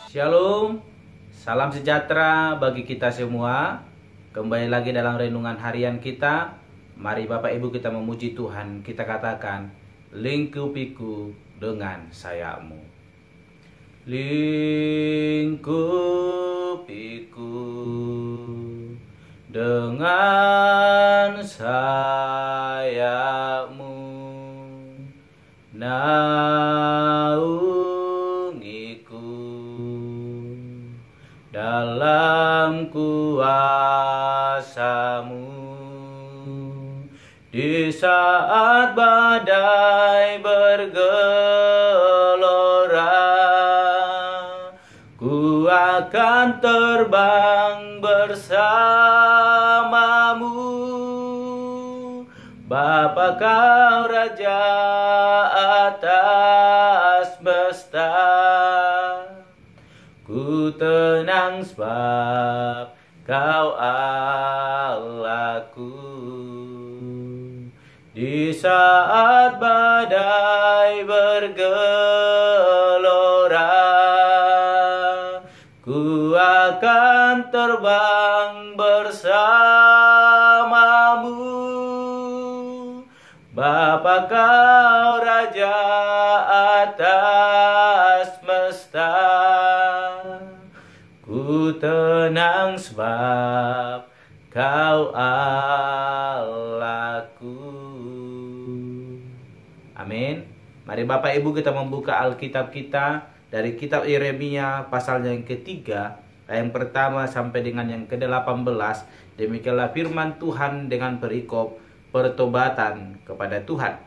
Shalom, salam sejahtera bagi kita semua. Kembali lagi dalam renungan harian kita. Mari Bapak Ibu kita memuji Tuhan. Kita katakan, lingkupiku dengan sayapmu. Lingkupiku dengan sayapmu, naungiku dalam kuasa-Mu. Di saat badai bergelora, ku akan terbang bersamamu. Bapa Kau Raja atas semesta, ku tenang sebab Kau Allahku. Di saat badai bergelora, ku akan terbang bersamamu. Bapa Kau Raja atas semesta, ku tenang sebab Kau Allahku. Amin. Mari Bapak Ibu kita membuka Alkitab kita dari kitab Yeremia pasalnya yang ketiga, ayat yang pertama sampai dengan yang ke-18. Demikianlah firman Tuhan dengan perikop pertobatan kepada Tuhan.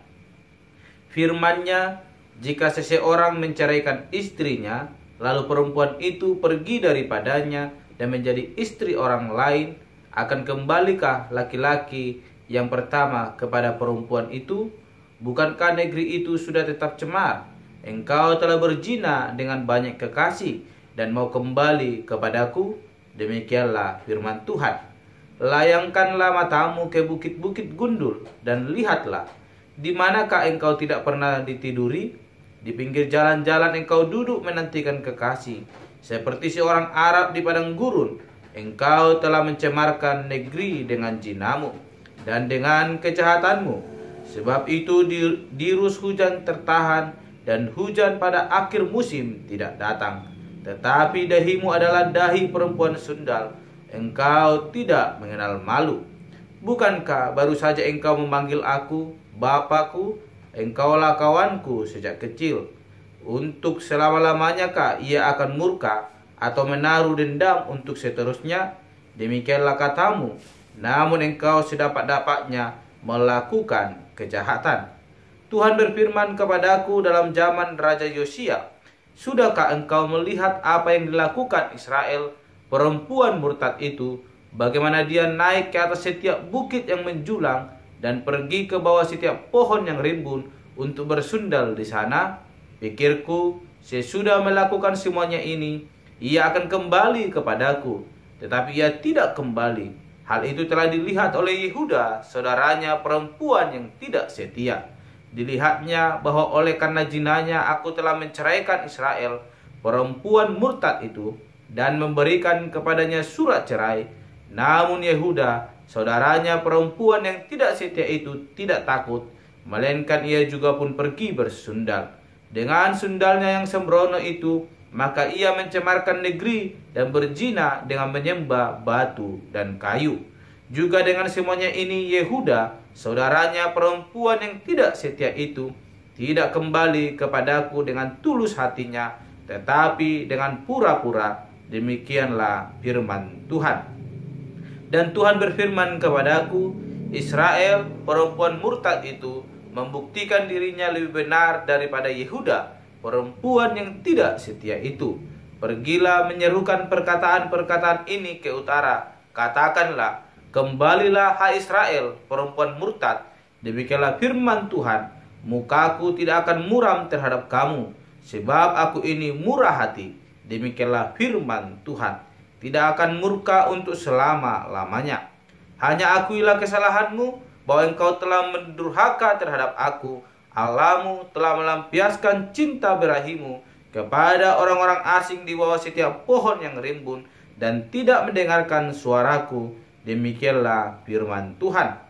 Firman-Nya, jika seseorang menceraikan istrinya, lalu perempuan itu pergi daripadanya dan menjadi istri orang lain, akan kembalikah laki-laki yang pertama kepada perempuan itu? Bukankah negeri itu sudah tetap cemar? Engkau telah berzina dengan banyak kekasih dan mau kembali kepadaku? Demikianlah firman Tuhan. Layangkanlah matamu ke bukit-bukit gundul dan lihatlah, di manakah engkau tidak pernah ditiduri? Di pinggir jalan-jalan engkau duduk menantikan kekasih, seperti seorang Arab di padang gurun. Engkau telah mencemarkan negeri dengan zinamu dan dengan kejahatanmu. Sebab itu dirus hujan tertahan dan hujan pada akhir musim tidak datang. Tetapi dahimu adalah dahi perempuan sundal. Engkau tidak mengenal malu. Bukankah baru saja engkau memanggil aku Bapakku? Engkaulah kawanku sejak kecil. Untuk selama-lamanya kah ia akan murka atau menaruh dendam untuk seterusnya? Demikianlah katamu. Namun engkau sedapat-dapatnya melakukan kejahatan. Tuhan berfirman kepadaku dalam zaman Raja Yosia, sudahkah engkau melihat apa yang dilakukan Israel, perempuan murtad itu, bagaimana dia naik ke atas setiap bukit yang menjulang dan pergi ke bawah setiap pohon yang rimbun untuk bersundal di sana? Pikirku, sesudah melakukan semuanya ini, ia akan kembali kepadaku. Tetapi ia tidak kembali. Hal itu telah dilihat oleh Yehuda, saudaranya perempuan yang tidak setia. Dilihatnya bahwa oleh karena zinanya aku telah menceraikan Israel, perempuan murtad itu, dan memberikan kepadanya surat cerai. Namun Yehuda, saudaranya perempuan yang tidak setia itu, tidak takut, melainkan ia juga pun pergi bersundal. Dengan sundalnya yang sembrono itu, maka ia mencemarkan negeri dan berzina dengan menyembah batu dan kayu. Juga dengan semuanya ini Yehuda, saudaranya perempuan yang tidak setia itu, tidak kembali kepadaku dengan tulus hatinya, tetapi dengan pura-pura. Demikianlah firman Tuhan. Dan Tuhan berfirman kepadaku, Israel, perempuan murtad itu, membuktikan dirinya lebih benar daripada Yehuda, perempuan yang tidak setia itu. Pergilah menyerukan perkataan-perkataan ini ke utara. Katakanlah, kembalilah hai Israel, perempuan murtad. Demikianlah firman Tuhan, mukaku tidak akan muram terhadap kamu, sebab aku ini murah hati. Demikianlah firman Tuhan, tidak akan murka untuk selama-lamanya. Hanya akuilah kesalahanmu, bahwa engkau telah mendurhaka terhadap aku. Allahmu telah melampiaskan cinta birahimu kepada orang-orang asing di bawah setiap pohon yang rimbun dan tidak mendengarkan suaraku. Demikianlah firman Tuhan.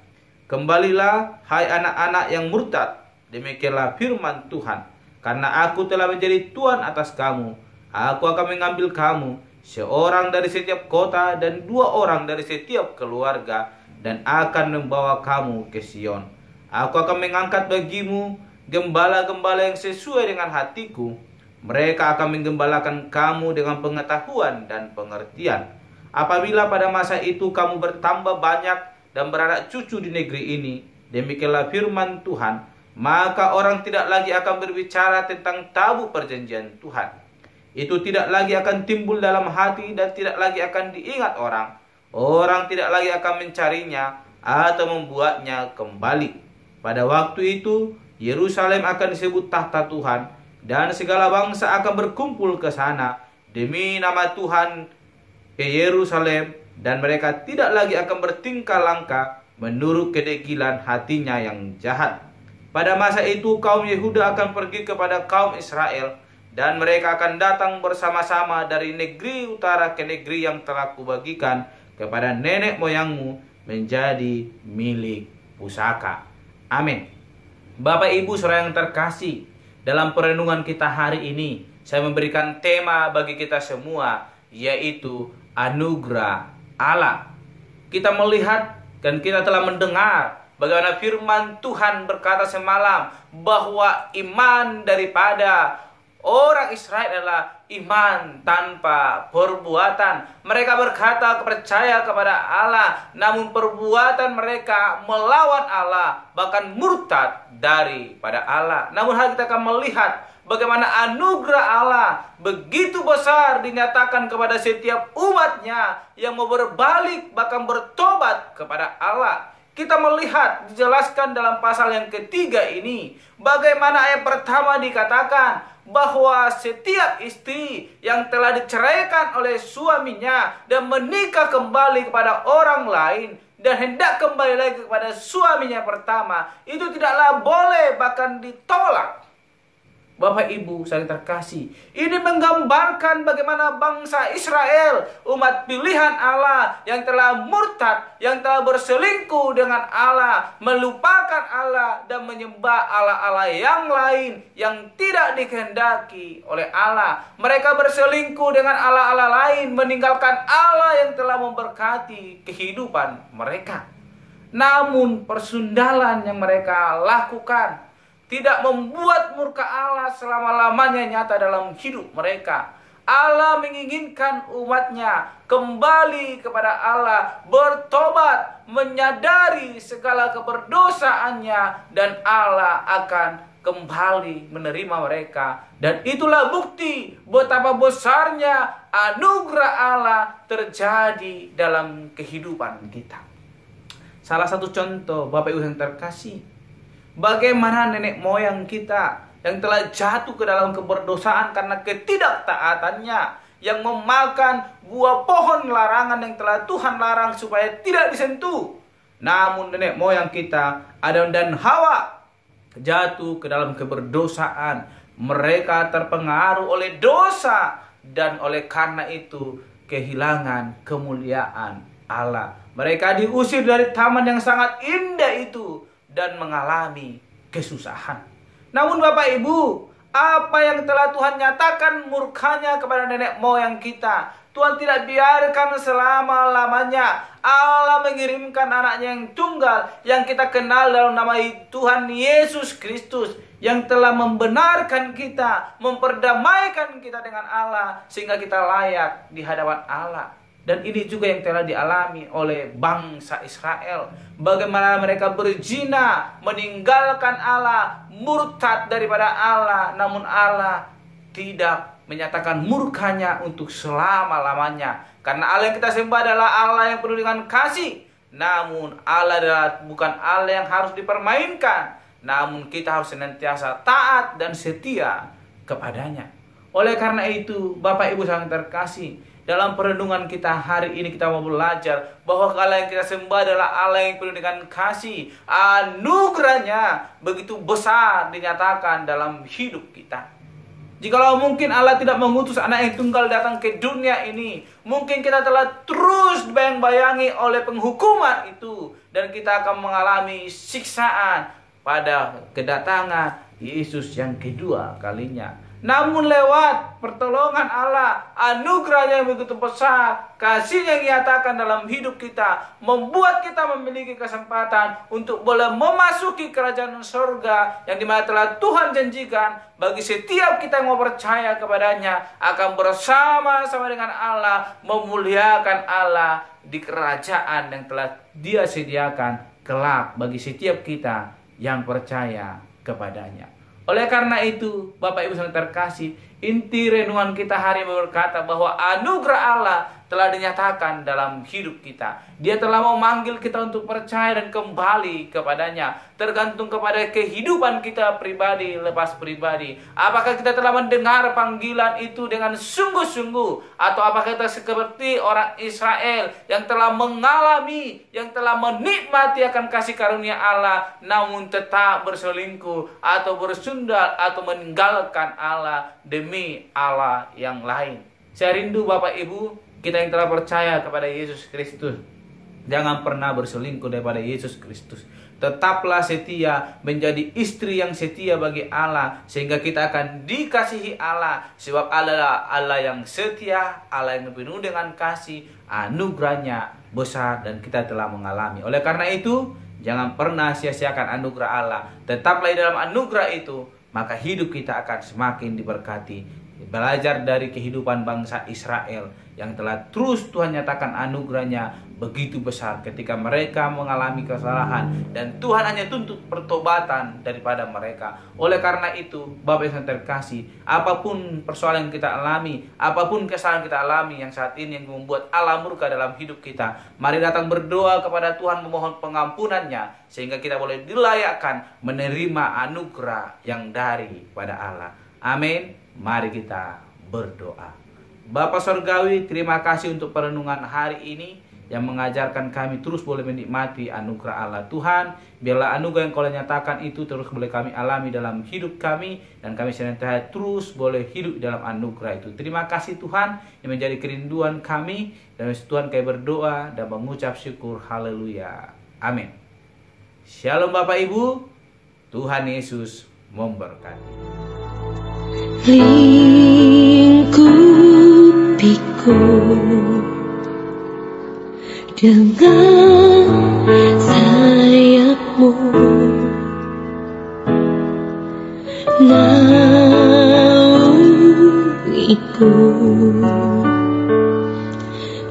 Kembalilah hai anak-anak yang murtad. Demikianlah firman Tuhan. Karena aku telah menjadi Tuhan atas kamu. Aku akan mengambil kamu, seorang dari setiap kota dan 2 orang dari setiap keluarga, dan akan membawa kamu ke Sion. Aku akan mengangkat bagimu gembala-gembala yang sesuai dengan hatiku. Mereka akan menggembalakan kamu dengan pengetahuan dan pengertian. Apabila pada masa itu kamu bertambah banyak dan beranak cucu di negeri ini, demikianlah firman Tuhan, maka orang tidak lagi akan berbicara tentang tabu perjanjian Tuhan. Itu tidak lagi akan timbul dalam hati dan tidak lagi akan diingat orang. Orang tidak lagi akan mencarinya atau membuatnya kembali. Pada waktu itu, Yerusalem akan disebut tahta Tuhan, dan segala bangsa akan berkumpul ke sana demi nama Tuhan ke Yerusalem, dan mereka tidak lagi akan bertingkah langkah menurut kedegilan hatinya yang jahat. Pada masa itu kaum Yehuda akan pergi kepada kaum Israel, dan mereka akan datang bersama-sama dari negeri utara ke negeri yang telah kubagikan kepada nenek moyangmu menjadi milik pusaka. Amin. Bapak Ibu Saudara yang terkasih, dalam perenungan kita hari ini saya memberikan tema bagi kita semua, yaitu anugerah Allah. Kita melihat dan kita telah mendengar bagaimana firman Tuhan berkata semalam bahwa iman daripada orang Israel adalah iman tanpa perbuatan. Mereka berkata percaya kepada Allah, namun perbuatan mereka melawan Allah, bahkan murtad daripada Allah. Namun hari kita akan melihat bagaimana anugerah Allah begitu besar dinyatakan kepada setiap umatnya yang mau berbalik bahkan bertobat kepada Allah. Kita melihat dijelaskan dalam pasal yang ketiga ini bagaimana ayat pertama dikatakan bahwa setiap istri yang telah diceraikan oleh suaminya dan menikah kembali kepada orang lain dan hendak kembali lagi kepada suaminya pertama, itu tidaklah boleh, bahkan ditolak. Bapak Ibu saling terkasih, ini menggambarkan bagaimana bangsa Israel, umat pilihan Allah yang telah murtad, yang telah berselingkuh dengan Allah, melupakan Allah dan menyembah Allah-Allah yang lain yang tidak dikehendaki oleh Allah. Mereka berselingkuh dengan Allah-Allah lain, meninggalkan Allah yang telah memberkati kehidupan mereka. Namun persundalan yang mereka lakukan tidak membuat murka Allah selama-lamanya nyata dalam hidup mereka. Allah menginginkan umatnya kembali kepada Allah, bertobat, menyadari segala keberdosaannya, dan Allah akan kembali menerima mereka. Dan itulah bukti betapa besarnya anugerah Allah terjadi dalam kehidupan kita. Salah satu contoh, Bapak Ibu yang terkasih, bagaimana nenek moyang kita yang telah jatuh ke dalam keberdosaan karena ketidaktaatannya, yang memakan buah pohon larangan yang telah Tuhan larang supaya tidak disentuh. Namun nenek moyang kita, Adam dan Hawa, jatuh ke dalam keberdosaan. Mereka terpengaruh oleh dosa dan oleh karena itu kehilangan kemuliaan Allah. Mereka diusir dari taman yang sangat indah itu dan mengalami kesusahan. Namun Bapak Ibu, apa yang telah Tuhan nyatakan murkanya kepada nenek moyang kita, Tuhan tidak biarkan selama-lamanya. Allah mengirimkan anaknya yang tunggal, yang kita kenal dalam nama Tuhan Yesus Kristus, yang telah membenarkan kita, memperdamaikan kita dengan Allah, sehingga kita layak di hadapan Allah. Dan ini juga yang telah dialami oleh bangsa Israel. Bagaimana mereka berzina, meninggalkan Allah, murtad daripada Allah. Namun Allah tidak menyatakan murkanya untuk selama-lamanya. Karena Allah yang kita sembah adalah Allah yang penuh dengan kasih. Namun Allah adalah bukan Allah yang harus dipermainkan. Namun kita harus senantiasa taat dan setia kepadanya. Oleh karena itu, Bapak Ibu sangat terkasih, dalam perenungan kita hari ini kita mau belajar bahwa Allah yang kita sembah adalah Allah yang penuh dengan kasih. Anugerahnya begitu besar dinyatakan dalam hidup kita. Jikalau mungkin Allah tidak mengutus anak yang tunggal datang ke dunia ini, mungkin kita telah terus dibayang-bayangi oleh penghukuman itu, dan kita akan mengalami siksaan pada kedatangan Yesus yang kedua kalinya. Namun lewat pertolongan Allah, anugerahnya yang begitu besar, kasih yang dinyatakan dalam hidup kita, membuat kita memiliki kesempatan untuk boleh memasuki kerajaan surga yang dimana telah Tuhan janjikan bagi setiap kita yang mau percaya kepadanya, akan bersama-sama dengan Allah, memuliakan Allah di kerajaan yang telah Dia sediakan kelak bagi setiap kita yang percaya kepadanya. Oleh karena itu, Bapak Ibu saudara terkasih, inti renungan kita hari ini berkata bahwa anugerah Allah telah dinyatakan dalam hidup kita. Dia telah memanggil kita untuk percaya dan kembali kepadanya. Tergantung kepada kehidupan kita pribadi lepas pribadi. Apakah kita telah mendengar panggilan itu dengan sungguh-sungguh, atau apakah kita seperti orang Israel yang telah mengalami, yang telah menikmati akan kasih karunia Allah, namun tetap berselingkuh atau bersundal atau meninggalkan Allah demi Allah yang lain. Saya rindu Bapak Ibu, kita yang telah percaya kepada Yesus Kristus, jangan pernah berselingkuh daripada Yesus Kristus. Tetaplah setia, menjadi istri yang setia bagi Allah, sehingga kita akan dikasihi Allah. Sebab Allah Allah yang setia, Allah yang penuh dengan kasih, anugerahnya besar dan kita telah mengalami. Oleh karena itu, jangan pernah sia-siakan anugerah Allah. Tetaplah di dalam anugerah itu, maka hidup kita akan semakin diberkati. Belajar dari kehidupan bangsa Israel yang telah terus Tuhan nyatakan anugerahnya begitu besar ketika mereka mengalami kesalahan, dan Tuhan hanya tuntut pertobatan daripada mereka. Oleh karena itu, Bapak yang terkasih, apapun persoalan yang kita alami, apapun kesalahan kita alami yang saat ini yang membuat Allah murka dalam hidup kita, mari datang berdoa kepada Tuhan memohon pengampunannya, sehingga kita boleh dilayakkan menerima anugerah yang daripada Allah. Amin. Mari kita berdoa. Bapa Sorgawi, terima kasih untuk perenungan hari ini yang mengajarkan kami terus boleh menikmati anugerah Allah. Tuhan, biarlah anugerah yang Kau nyatakan itu terus boleh kami alami dalam hidup kami, dan kami senantiasa terus boleh hidup dalam anugerah itu. Terima kasih Tuhan yang menjadi kerinduan kami, dan Tuhan kami berdoa dan mengucap syukur. Haleluya. Amin. Shalom Bapak Ibu. Tuhan Yesus memberkati. Lingkupiku dengan sayapmu, naungiku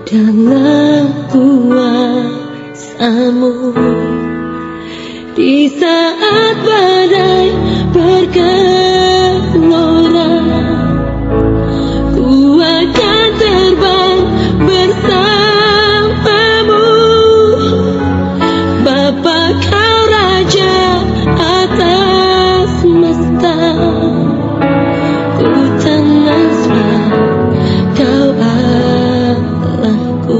dengan kuasa-Mu di saat badai bergelora. Ku akan terbang bersamamu, Bapa Kau Raja atas semesta. Ku tenaslah Kau Allahku.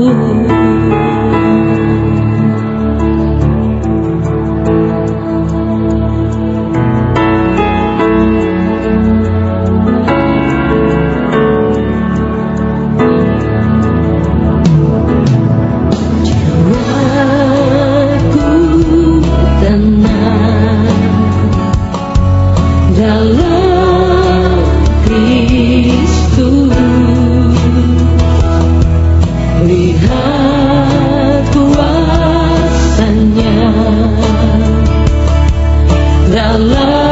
Dalam Kristus, lihat kuasa-Nya dalam